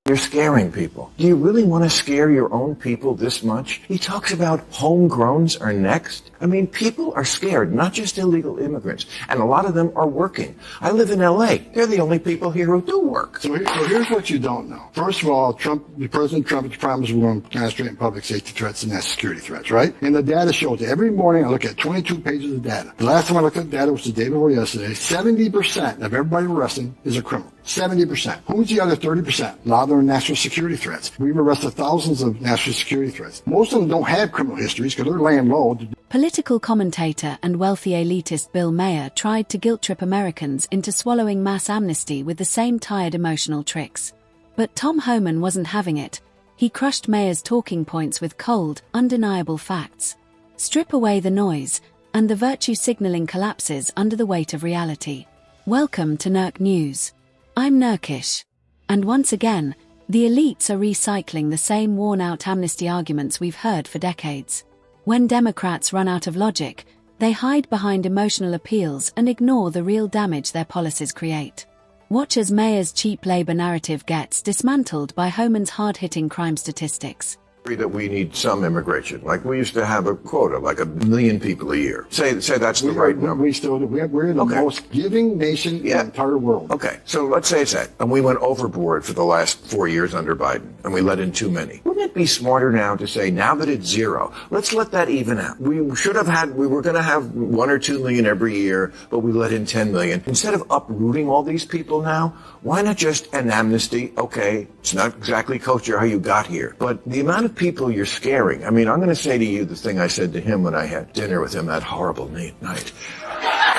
You're scaring people. Do you really want to scare your own people this much? He talks about homegrowns are next. I mean, people are scared, not just illegal immigrants, and a lot of them are working. I live in L.A. They're the only people here who do work. So here's what you don't know. First of all, President Trump has promised we're going to concentrate on public safety threats and national security threats, right? And the data shows that every morning I look at 22 pages of data. The last time I looked at data was the day before yesterday. 70% of everybody we're arresting is a criminal. 70%. Who's the other 30%? A lot of them are national security threats. We've arrested thousands of national security threats. Most of them don't have criminal histories because they're laying low. Political commentator and wealthy elitist Bill Maher tried to guilt-trip Americans into swallowing mass amnesty with the same tired emotional tricks. But Tom Homan wasn't having it. He crushed Maher's talking points with cold, undeniable facts. Strip away the noise, and the virtue signaling collapses under the weight of reality. Welcome to Nurk News. I'm Nurkish. And once again, the elites are recycling the same worn-out amnesty arguments we've heard for decades. When Democrats run out of logic, they hide behind emotional appeals and ignore the real damage their policies create. Watch as Maher's cheap labor narrative gets dismantled by Homan's hard-hitting crime statistics. That we need some immigration. Like we used to have a quota, like 1 million people a year. Say that's the right number. We still do. We're the most giving nation in the entire world. Okay, so let's say it's that. And we went overboard for the last 4 years under Biden, and we let in too many. Wouldn't it be smarter now to say, now that it's zero, let's let that even out? We were going to have 1 or 2 million every year, but we let in 10 million. Instead of uprooting all these people now, why not just an amnesty? Okay, it's not exactly kosher how you got here, but the amount of people you're scaring. I mean, I'm going to say to you the thing I said to him when I had dinner with him that horrible night.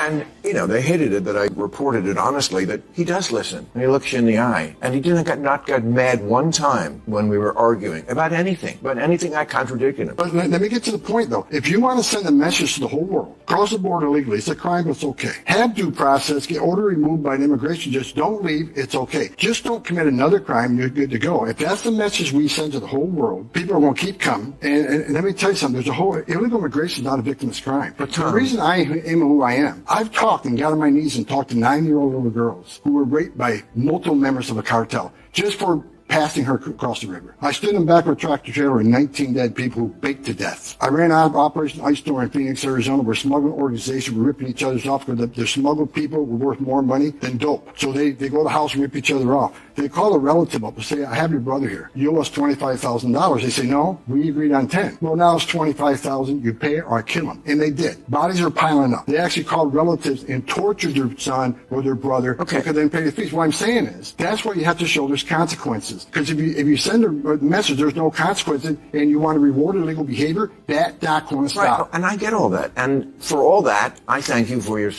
And, they hated it that I reported it honestly, that he does listen. And he looks you in the eye. And he not got mad one time when we were arguing about anything. But anything I contradicted him. But let me get to the point, though. If you want to send a message to the whole world, cross the border illegally, it's a crime, but it's okay. Have due process, get order removed by an immigration judge, don't leave, it's okay. Just don't commit another crime, you're good to go. If that's the message we send to the whole world, people are going to keep coming. And let me tell you something, there's a whole, illegal immigration is not a victimless crime. But the reason I am who I am, I've talked and got on my knees and talked to 9-year-old little girls who were raped by multiple members of a cartel just for passing her across the river. I stood in back of a tractor trailer with 19 dead people who baked to death. I ran out of Operation Ice Store in Phoenix, Arizona, where smuggling organizations were ripping each other's off because the smuggled people were worth more money than dope. So they go to the house and rip each other off. They call a relative up and say, I have your brother here. You owe us $25,000. They say, no, we agreed on 10. Well, now it's $25,000. You pay it or I kill him. And they did. Bodies are piling up. They actually called relatives and tortured their son or their brother because they didn't pay the fees. What I'm saying is, that's why you have to show there's consequences. Because if you send a message, there's no consequences, and you want to reward illegal behavior, that's not going to stop. Right, and I get all that. And for all that, I thank you for your...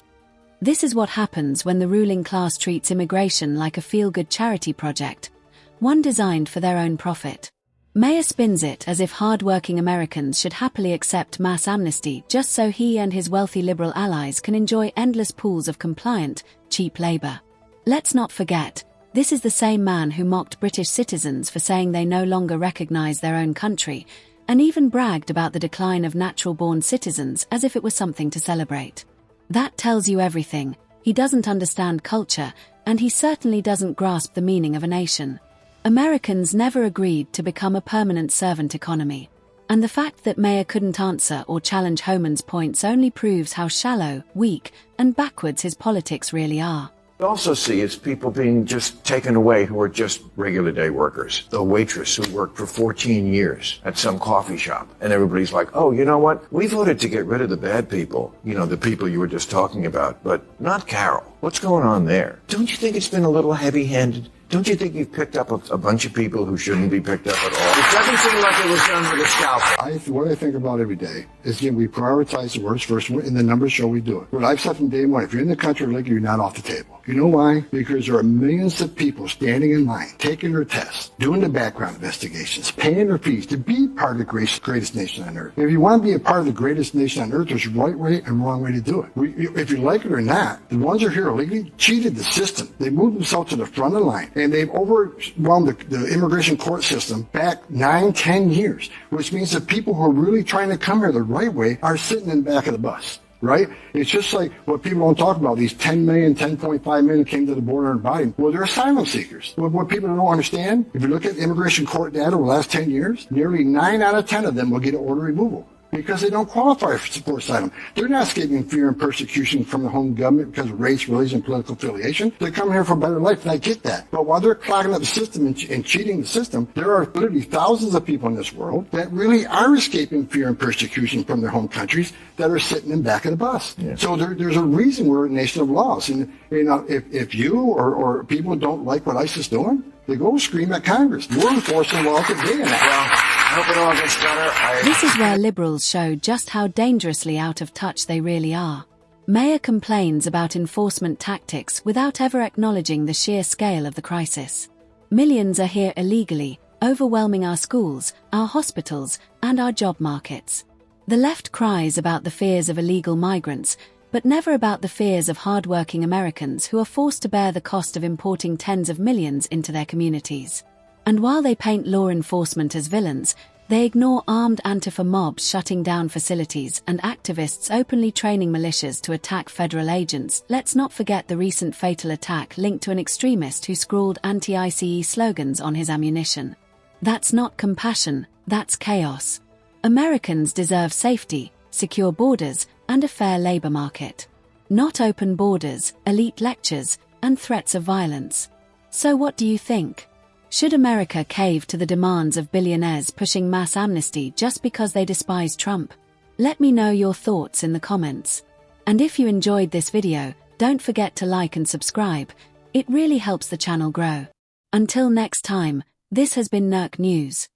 This is what happens when the ruling class treats immigration like a feel-good charity project, one designed for their own profit. Maher spins it as if hard-working Americans should happily accept mass amnesty just so he and his wealthy liberal allies can enjoy endless pools of compliant, cheap labor. Let's not forget, this is the same man who mocked British citizens for saying they no longer recognize their own country, and even bragged about the decline of natural-born citizens as if it was something to celebrate. That tells you everything. He doesn't understand culture, and he certainly doesn't grasp the meaning of a nation. Americans never agreed to become a permanent servant economy. And the fact that Maher couldn't answer or challenge Homan's points only proves how shallow, weak, and backwards his politics really are. We also see is people being just taken away who are just regular day workers. The waitress who worked for 14 years at some coffee shop. And everybody's like, oh, you know what? We voted to get rid of the bad people. The people you were just talking about, but not Carol. What's going on there? Don't you think it's been a little heavy-handed? Don't you think you've picked up a bunch of people who shouldn't be picked up at all? It doesn't seem like it was done with a scalpel. What I think about every day is, again, we prioritize the worst first, and the numbers show we do it. But I've said from day one, if you're in the country illegally, you're not off the table. You know why? Because there are millions of people standing in line, taking their tests, doing the background investigations, paying their fees to be part of the greatest nation on earth. If you want to be a part of the greatest nation on earth, there's a right way and wrong way to do it. If you like it or not, the ones who are here illegally cheated the system. They moved themselves to the front of the line, and they've overwhelmed the immigration court system back 9-10 years, which means that people who are really trying to come here the right way are sitting in the back of the bus. right? It's just like what people don't talk about. These 10 million, 10.5 million came to the border under Biden. Well, they're asylum seekers. What people don't understand, if you look at immigration court data over the last 10 years, nearly 9 out of 10 of them will get an order removal because they don't qualify for asylum. They're not escaping fear and persecution from the home government because of race, religion, political affiliation. They're coming here for a better life, and I get that. But while they're clogging up the system and cheating the system, there are literally thousands of people in this world that really are escaping fear and persecution from their home countries that are sitting in the back of the bus. Yeah. So there's a reason we're a nation of laws. And if you or people don't like what ICE is doing, they go scream at Congress. We're enforcing laws today. I hope it all gets better. This is where liberals show just how dangerously out of touch they really are. Maher complains about enforcement tactics without ever acknowledging the sheer scale of the crisis. Millions are here illegally, overwhelming our schools, our hospitals, and our job markets. The left cries about the fears of illegal migrants, but never about the fears of hard-working Americans who are forced to bear the cost of importing tens of millions into their communities. And while they paint law enforcement as villains, they ignore armed Antifa mobs shutting down facilities and activists openly training militias to attack federal agents. Let's not forget the recent fatal attack linked to an extremist who scrawled anti-ICE slogans on his ammunition. That's not compassion, that's chaos. Americans deserve safety, secure borders, and a fair labor market. Not open borders, elite lectures, and threats of violence. So what do you think? Should America cave to the demands of billionaires pushing mass amnesty just because they despise Trump? Let me know your thoughts in the comments. And if you enjoyed this video, don't forget to like and subscribe. It really helps the channel grow. Until next time, this has been NERC News.